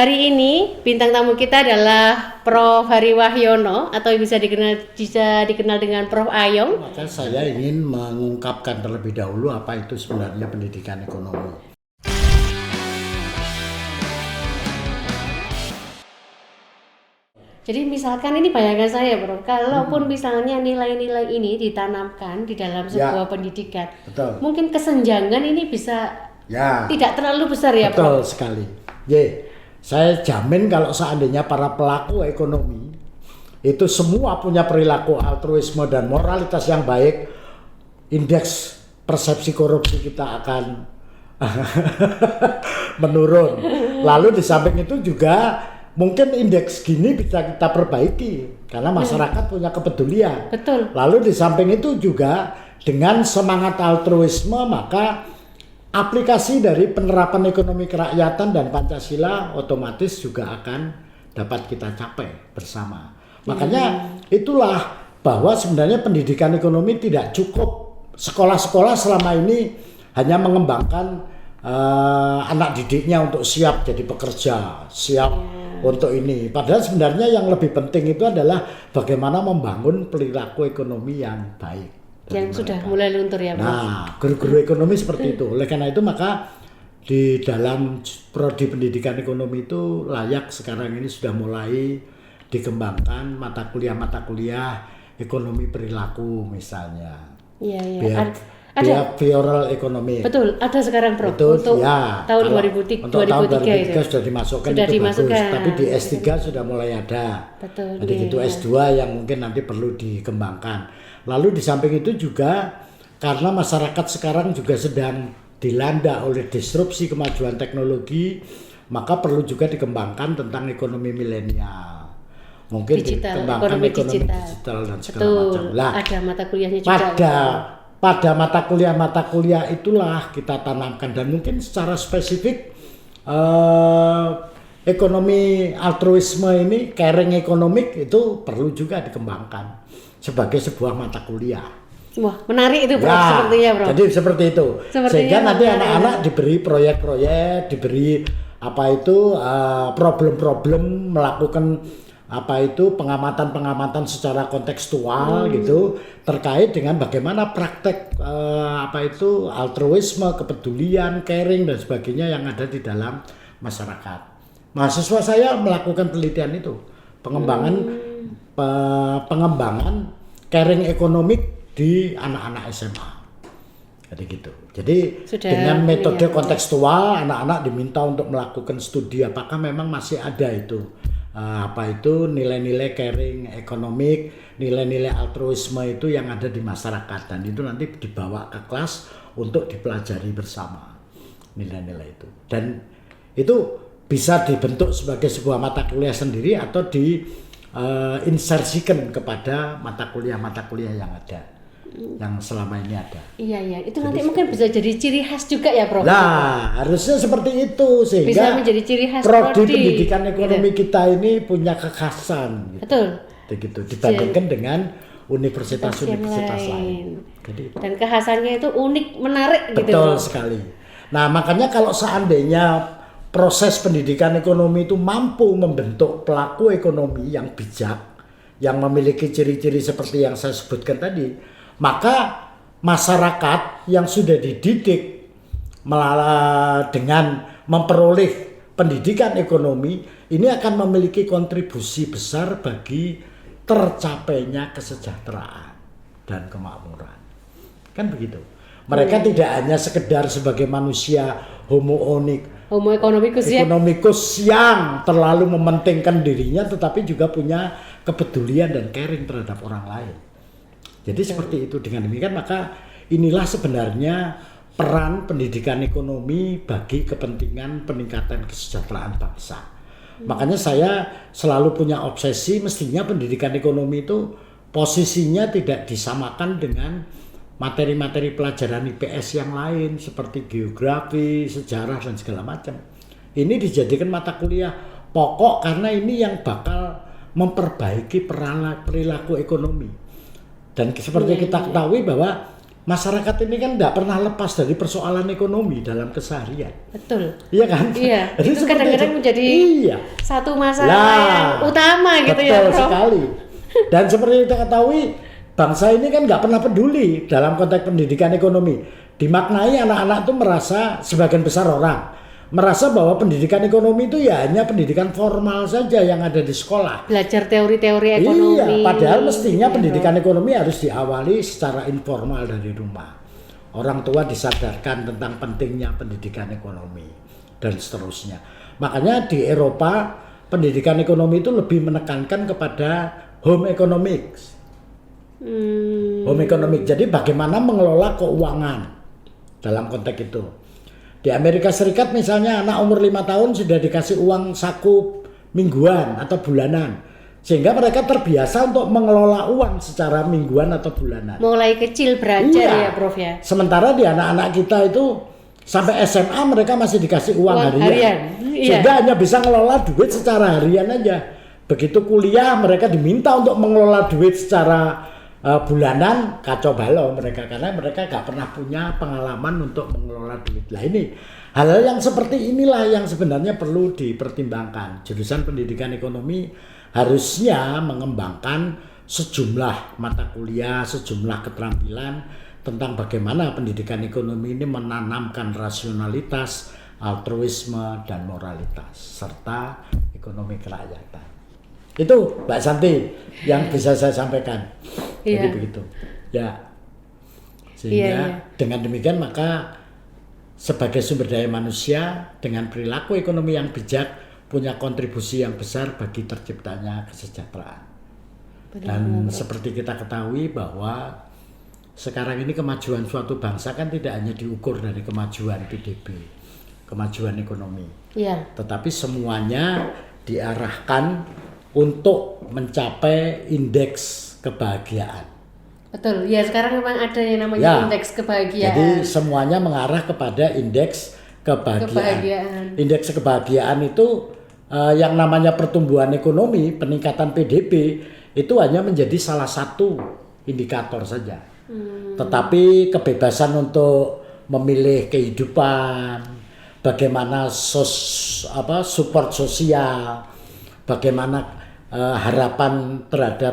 hari ini bintang tamu kita adalah Prof. Hari Wahyono atau bisa dikenal dengan Prof. Ayong. Maka saya ingin mengungkapkan terlebih dahulu apa itu sebenarnya pendidikan ekonomi. Jadi misalkan ini bayangan saya, Bro, kalaupun misalnya nilai-nilai ini ditanamkan di dalam sebuah pendidikan, betul. Mungkin kesenjangan ini bisa tidak terlalu besar ya, betul Bro? Sekali. Saya jamin kalau seandainya para pelaku ekonomi itu semua punya perilaku altruisme dan moralitas yang baik, indeks persepsi korupsi kita akan menurun. Lalu di samping itu juga mungkin indeks gini bisa kita perbaiki karena masyarakat punya kepedulian. Betul. Lalu di samping itu juga dengan semangat altruisme maka aplikasi dari penerapan ekonomi kerakyatan dan Pancasila otomatis juga akan dapat kita capai bersama. Makanya itulah bahwa sebenarnya pendidikan ekonomi tidak cukup sekolah-sekolah selama ini hanya mengembangkan anak didiknya untuk siap jadi pekerja, siap untuk ini. Padahal sebenarnya yang lebih penting itu adalah bagaimana membangun perilaku ekonomi yang baik. Yang sudah mulai luntur ya, Bro. Nah, guru-guru ekonomi seperti itu. Oleh karena itu maka di dalam prodi pendidikan ekonomi itu layak sekarang ini sudah mulai dikembangkan mata kuliah ekonomi perilaku misalnya. Iya. Behavioral ekonomi. Betul, ada sekarang, Bro. Itu, untuk tahun 2003 itu sudah dimasukkan, sudah itu dimasukkan. bagus. Tapi di S3 sudah mulai ada. Betul. Jadi itu S2 yang mungkin nanti perlu dikembangkan. Lalu di samping itu juga karena masyarakat sekarang juga sedang dilanda oleh disrupsi kemajuan teknologi, maka perlu juga dikembangkan tentang ekonomi milenial. Mungkin dikembangkan ekonomi digital dan segala macam. Lah, ada mata kuliahnya juga. Pada mata kuliah itulah kita tanamkan dan mungkin secara spesifik ekonomi altruisme ini, caring economic itu perlu juga dikembangkan sebagai sebuah mata kuliah. Wah, menarik itu, Bro, sepertinya, Bro. Jadi seperti itu. Sehingga nanti anak-anak diberi proyek-proyek, diberi problem-problem, melakukan pengamatan secara kontekstual gitu terkait dengan bagaimana praktek altruisme, kepedulian, caring dan sebagainya yang ada di dalam masyarakat. Mahasiswa saya melakukan penelitian itu, pengembangan caring ekonomik di anak-anak SMA. Jadi gitu. Jadi dengan metode kontekstual anak-anak diminta untuk melakukan studi apakah memang masih ada itu nilai-nilai caring ekonomik, nilai-nilai altruisme itu yang ada di masyarakat dan itu nanti dibawa ke kelas untuk dipelajari bersama nilai-nilai itu. Dan itu bisa dibentuk sebagai sebuah mata kuliah sendiri atau insersikan kepada mata kuliah yang ada, yang selama ini ada. Iya, itu nanti mungkin bisa jadi ciri khas juga ya, Prof. Nah, harusnya seperti itu sehingga bisa menjadi ciri khas prodi pendidikan ekonomi kita ini punya kekhasan. Betul. Begitu dibandingkan dengan universitas-universitas lain. Dan kekhasannya itu unik, menarik gitu. Betul sekali. Nah, makanya kalau seandainya proses pendidikan ekonomi itu mampu membentuk pelaku ekonomi yang bijak, yang memiliki ciri-ciri seperti yang saya sebutkan tadi, maka masyarakat yang sudah dididik dengan memperoleh pendidikan ekonomi ini akan memiliki kontribusi besar bagi tercapainya kesejahteraan dan kemakmuran. Kan begitu. Mereka tidak hanya sekedar sebagai manusia homo economicus yang terlalu mementingkan dirinya, tetapi juga punya kepedulian dan caring terhadap orang lain. Jadi seperti itu. Dengan demikian maka inilah sebenarnya peran pendidikan ekonomi bagi kepentingan peningkatan kesejahteraan bangsa. Makanya saya selalu punya obsesi mestinya pendidikan ekonomi itu posisinya tidak disamakan dengan materi-materi pelajaran IPS yang lain seperti geografi, sejarah dan segala macam. Ini dijadikan mata kuliah pokok karena ini yang bakal memperbaiki perilaku ekonomi. Dan seperti kita ketahui bahwa masyarakat ini kan tidak pernah lepas dari persoalan ekonomi dalam keseharian. Betul. Iya kan? Iya. Jadi Itu kadang-kadang menjadi satu masalah yang utama gitu ya, betul Prof. sekali. Dan seperti kita ketahui, bangsa ini kan nggak pernah peduli dalam konteks pendidikan ekonomi. Dimaknai anak-anak itu merasa, sebagian besar orang merasa bahwa pendidikan ekonomi itu ya hanya pendidikan formal saja yang ada di sekolah. Belajar teori-teori ekonomi. Iya, padahal mestinya pendidikan ekonomi harus diawali secara informal dari rumah. Orang tua disadarkan tentang pentingnya pendidikan ekonomi dan seterusnya. Makanya di Eropa pendidikan ekonomi itu lebih menekankan kepada home economics. Home economics. Jadi bagaimana mengelola keuangan dalam konteks itu. Di Amerika Serikat misalnya anak umur 5 tahun sudah dikasih uang saku mingguan atau bulanan. Sehingga mereka terbiasa untuk mengelola uang secara mingguan atau bulanan. Mulai kecil belajar ya, Prof ya. Sementara di anak-anak kita itu sampai SMA mereka masih dikasih uang harian. Iya. Sehingga hanya bisa mengelola duit secara harian aja. Begitu kuliah mereka diminta untuk mengelola duit secara bulanan, kacau balau mereka, karena mereka gak pernah punya pengalaman untuk mengelola duit. Lah ini hal-hal yang seperti inilah yang sebenarnya perlu dipertimbangkan. Jurusan pendidikan ekonomi harusnya mengembangkan sejumlah mata kuliah, sejumlah keterampilan tentang bagaimana pendidikan ekonomi ini menanamkan rasionalitas, altruisme, dan moralitas serta ekonomi kerakyatan. Itu Mbak Santi yang bisa saya sampaikan. Jadi begitu. Ya. Sehingga dengan demikian maka sebagai sumber daya manusia dengan perilaku ekonomi yang bijak punya kontribusi yang besar bagi terciptanya kesejahteraan. Dan seperti kita ketahui bahwa sekarang ini kemajuan suatu bangsa kan tidak hanya diukur dari kemajuan PDB, kemajuan ekonomi. Tetapi semuanya diarahkan untuk mencapai indeks kebahagiaan. Betul, ya sekarang memang ada yang namanya indeks kebahagiaan. Jadi semuanya mengarah kepada indeks kebahagiaan. Indeks kebahagiaan itu yang namanya pertumbuhan ekonomi, peningkatan PDB itu hanya menjadi salah satu indikator saja. Tetapi kebebasan untuk memilih kehidupan, bagaimana support sosial, bagaimana harapan terhadap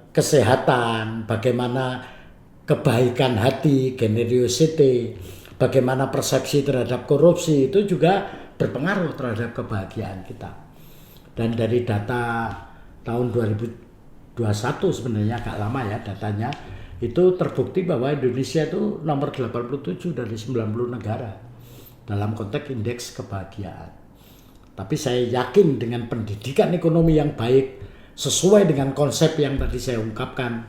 kesehatan, bagaimana kebaikan hati, generosity, bagaimana persepsi terhadap korupsi itu juga berpengaruh terhadap kebahagiaan kita. Dan dari data tahun 2021 sebenarnya agak lama ya datanya, itu terbukti bahwa Indonesia itu nomor 87 dari 90 negara dalam konteks indeks kebahagiaan. Tapi saya yakin dengan pendidikan ekonomi yang baik sesuai dengan konsep yang tadi saya ungkapkan,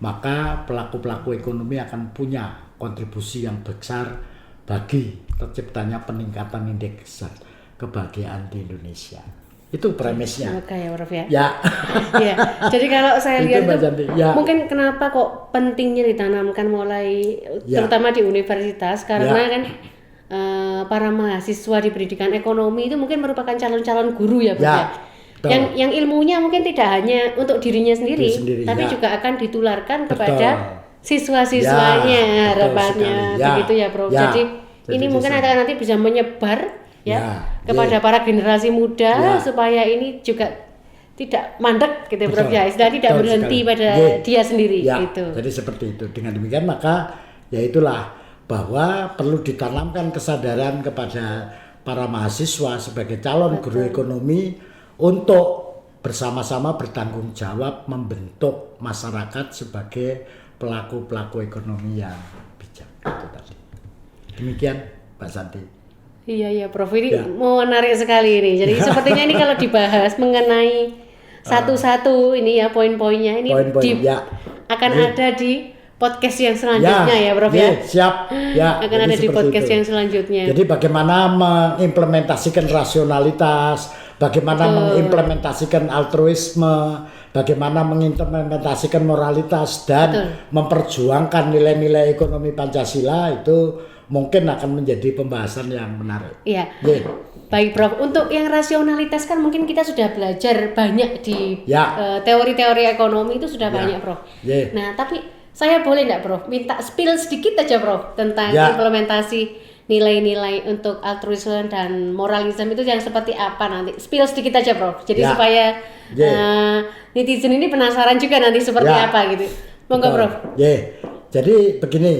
maka pelaku-pelaku ekonomi akan punya kontribusi yang besar bagi terciptanya peningkatan indeks kebahagiaan di Indonesia. Itu premisnya. Oke ya, Prof ya. Ya. Ya. Jadi kalau saya lihat itu ya. mungkin kenapa kok pentingnya ditanamkan mulai terutama di universitas karena kan para mahasiswa di pendidikan ekonomi itu mungkin merupakan calon-calon guru ya, Prof ya. Yang ilmunya mungkin tidak hanya untuk dirinya sendiri tapi juga akan ditularkan kepada siswa-siswanya harapannya begitu ya, Prof. Jadi ini mungkin akan nanti bisa menyebar kepada para generasi muda supaya ini juga tidak mandek gitu, Prof ya. Istilah tidak berhenti pada dia sendiri gitu. Jadi seperti itu. Dengan demikian maka ya itulah bahwa perlu ditanamkan kesadaran kepada para mahasiswa sebagai calon guru ekonomi untuk bersama-sama bertanggung jawab membentuk masyarakat sebagai pelaku-pelaku ekonomi yang bijak. Itu tadi. Demikian Mbak Santi. Iya Prof, ini menarik sekali ini. Jadi sepertinya ini kalau dibahas mengenai satu-satu ini ya poin-poinnya ini akan ada di podcast yang selanjutnya ya Prof ya. Siap. Akan ada di podcast yang selanjutnya. Jadi bagaimana mengimplementasikan rasionalitas, bagaimana mengimplementasikan altruisme, bagaimana mengimplementasikan moralitas dan memperjuangkan nilai-nilai ekonomi Pancasila itu mungkin akan menjadi pembahasan yang menarik. Iya. Baik Prof, untuk yang rasionalitas kan mungkin kita sudah belajar banyak di teori-teori ekonomi itu sudah banyak Prof. Nah tapi saya boleh nggak Prof minta spill sedikit aja Prof tentang implementasi nilai-nilai untuk altruisme dan moralisme itu yang seperti apa nanti? Spill sedikit aja Prof. Jadi supaya netizen ini penasaran juga nanti seperti apa gitu. Monggo Prof. Jadi begini,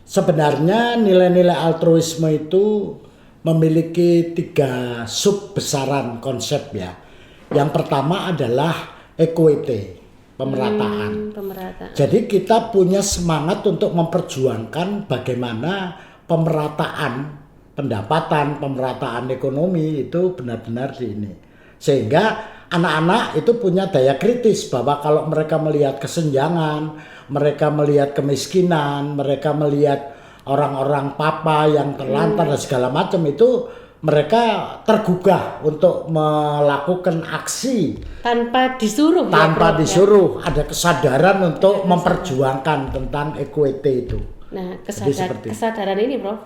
sebenarnya nilai-nilai altruisme itu memiliki 3 sub besaran konsep ya. Yang pertama adalah equity, pemerataan. Jadi kita punya semangat untuk memperjuangkan bagaimana pemerataan pendapatan, pemerataan ekonomi itu benar-benar di ini. Sehingga anak-anak itu punya daya kritis bahwa kalau mereka melihat kesenjangan, mereka melihat kemiskinan, mereka melihat orang-orang papa yang terlantar dan segala macam itu, mereka tergugah untuk melakukan aksi tanpa disuruh. Ada kesadaran untuk memperjuangkan tentang equity itu. Nah, kesadaran ini Prof,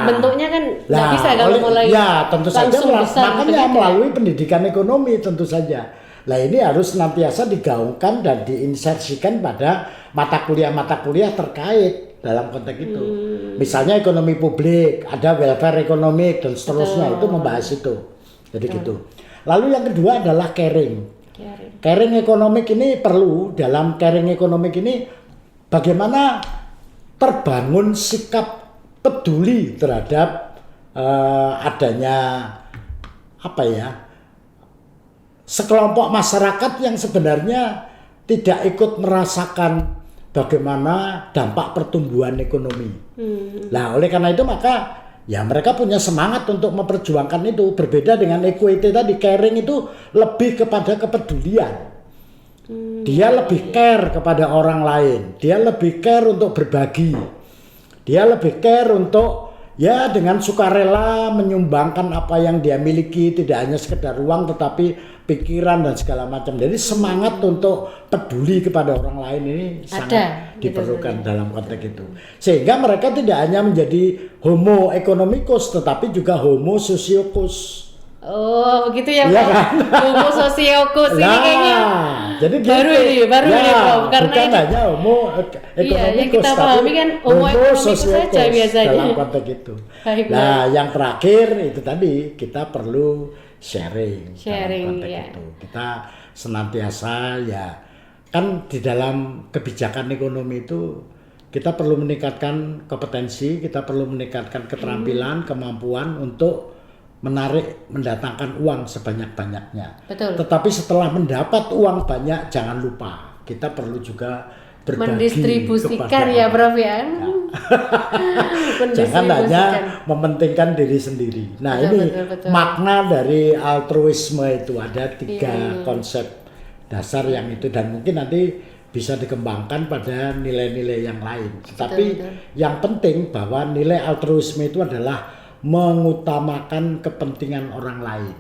bentuknya kan nggak bisa kalau mulai tentu saja makanya melalui pendidikan ekonomi tentu saja. Nah, ini harus senantiasa digaungkan dan diinsersikan pada mata kuliah terkait dalam konteks itu. Misalnya ekonomi publik, ada welfare ekonomi dan seterusnya. Itu membahas itu. Jadi gitu. Lalu yang kedua adalah caring. Caring ekonomik ini perlu, dalam caring ekonomik ini bagaimana terbangun sikap peduli terhadap adanya sekelompok masyarakat yang sebenarnya tidak ikut merasakan bagaimana dampak pertumbuhan ekonomi. Nah, oleh karena itu maka ya mereka punya semangat untuk memperjuangkan itu. Berbeda dengan equity tadi, caring itu lebih kepada kepedulian. Dia lebih care kepada orang lain, dia lebih care untuk berbagi, dia lebih care untuk dengan sukarela menyumbangkan apa yang dia miliki, tidak hanya sekedar uang tetapi pikiran dan segala macam. Jadi semangat untuk peduli kepada orang lain ini sangat diperlukan dalam konteks itu. Sehingga mereka tidak hanya menjadi homo economicus tetapi juga homo sociocus. Oh, begitu ya Pak. Kan? Homo sociocus ini kayaknya. Jadi baru ini Prof. Karena bukan hanya homo economicus, kita pahami kan homo economicus saja biasanya dalam konteks itu. Nah, yang terakhir itu tadi kita perlu sharing dalam konteks itu. Kita senantiasa kan di dalam kebijakan ekonomi itu kita perlu meningkatkan kompetensi, kita perlu meningkatkan keterampilan, kemampuan untuk mendatangkan uang sebanyak-banyaknya. Betul. Tetapi setelah mendapat uang banyak, jangan lupa kita perlu juga berbagi, mendistribusikan ya Prof ya. Jangan hanya mementingkan diri sendiri. Nah, betul. Makna dari altruisme itu ada 3 konsep dasar yang itu, dan mungkin nanti bisa dikembangkan pada nilai-nilai yang lain. Tetapi yang penting bahwa nilai altruisme itu adalah mengutamakan kepentingan orang lain.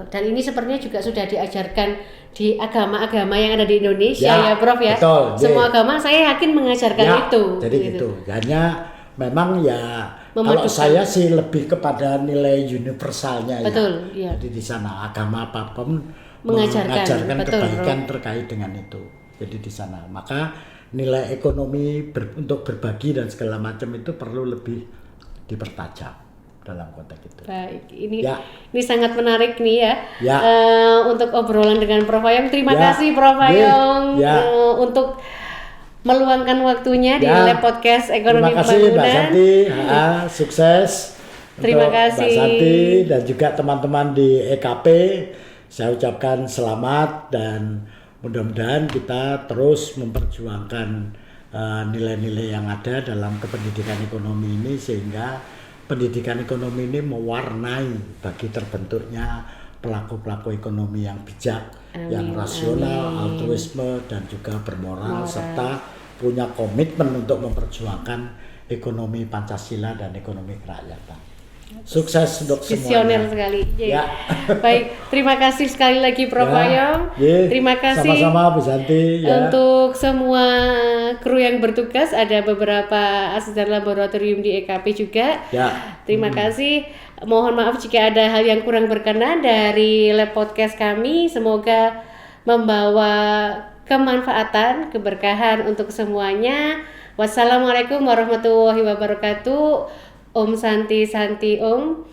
Dan ini sepertinya juga sudah diajarkan di agama-agama yang ada di Indonesia ya Prof ya. Betul, semua agama saya yakin mengajarkan itu. Jadi gitu. Hanya memang kalau saya sih lebih kepada nilai universalnya. Betul, Jadi di sana agama apapun mengajarkan kebaikan terkait dengan itu. Jadi di sana. Maka nilai ekonomi untuk berbagi dan segala macam itu perlu lebih dipertajam dalam konteks itu. Baik, ini sangat menarik nih ya. Untuk obrolan dengan Prof Ayong. Terima kasih Prof Ayong untuk meluangkan waktunya di Lab Podcast Ekonomi Pembangunan. Terima kasih Mbak Santi, sukses. Terima kasih Mbak Santi dan juga teman-teman di EKP. Saya ucapkan selamat dan mudah-mudahan kita terus memperjuangkan nilai-nilai yang ada dalam kependidikan ekonomi ini, sehingga pendidikan ekonomi ini mewarnai bagi terbentuknya pelaku-pelaku ekonomi yang bijak, yang rasional, altruisme dan juga bermoral, serta punya komitmen untuk memperjuangkan ekonomi Pancasila dan ekonomi kerakyatan. Sukses untuk semuanya. Visioner sekali. Baik, terima kasih sekali lagi Prof Ayong. Terima kasih sama-sama Bu Santi. Untuk semua kru yang bertugas, ada beberapa asisten laboratorium di EKP juga. Terima kasih. Mohon maaf jika ada hal yang kurang berkenan dari Lab Podcast kami. Semoga membawa kemanfaatan, keberkahan untuk semuanya. Wassalamualaikum warahmatullahi wabarakatuh. Om Santi Santi Om.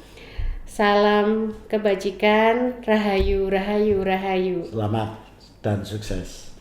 Salam kebajikan, rahayu, rahayu, rahayu. Selamat dan sukses.